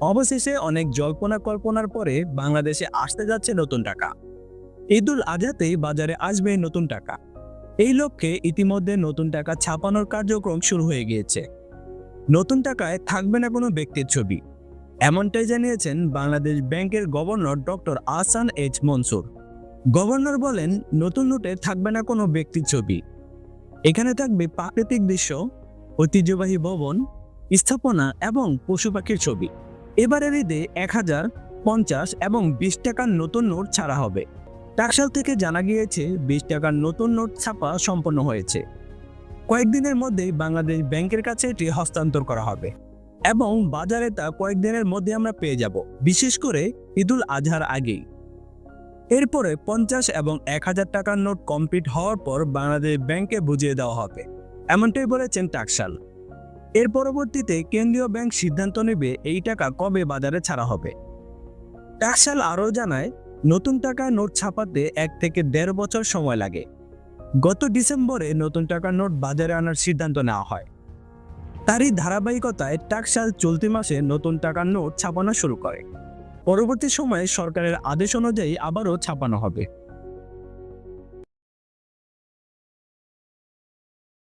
অবশেষে অনেক জল্পনা কল্পনার পরে বাংলাদেশে আসতে যাচ্ছে নতুন টাকা। ঈদুল আজহাতেই বাজারে আসবে নতুন টাকা। এই লক্ষ্যে ইতিমধ্যে নতুন টাকা ছাপানোর কার্যক্রম শুরু হয়ে গিয়েছে। নতুন টাকায় থাকবে না কোনো ব্যক্তির ছবি, এমনটাই জানিয়েছেন বাংলাদেশ ব্যাংকের governor doctor Ahsan H Mansur. Governor বলেন, নতুন নোটে থাকবে না কোনো ব্যক্তির ছবি। এখানে থাকবে প্রাকৃতিক দৃশ্য, ঐতিহ্যবাহী ভবন, স্থাপনা এবং পশু পাখির ছবি। এবারের ঈদে 1000, 50 এবং 20 টাকার নতুন নোট ছাড়া হবে। টাকশাল থেকে জানা গিয়েছে 20 টাকার নতুন নোট ছাপা সম্পন্ন হয়েছে। কয়েকদিনের মধ্যেই বাংলাদেশ ব্যাংকের কাছে এটি হস্তান্তর করা হবে এবং বাজারে তা কয়েকদিনের মধ্যে আমরা পেয়ে যাব, বিশেষ করে ঈদুল আজহার আগেই। এরপরে 50 এবং 1000 টাকার নোট কমপ্লিট হওয়ার পর বাংলাদেশ ব্যাংকে বুঝিয়ে দেওয়া হবে, এমনটাই বলেছেন টাকশাল। এর পরবর্তীতে কেন্দ্রীয় ব্যাংক সিদ্ধান্ত নেবে এই টাকা কবে বাজারে ছাড়া হবে। টাকশাল আরও জানায়, নতুন টাকার নোট ছাপাতে 1 থেকে 1.5 বছর সময় লাগে। গত ডিসেম্বরে নতুন টাকার নোট বাজারে আনার সিদ্ধান্ত নেওয়া হয়। তারই ধারাবাহিকতায় টাকশাল চলতি মাসে নতুন টাকার নোট ছাপানো শুরু করে। পরবর্তী সময়ে সরকারের আদেশ অনুযায়ী আবারও ছাপানো হবে।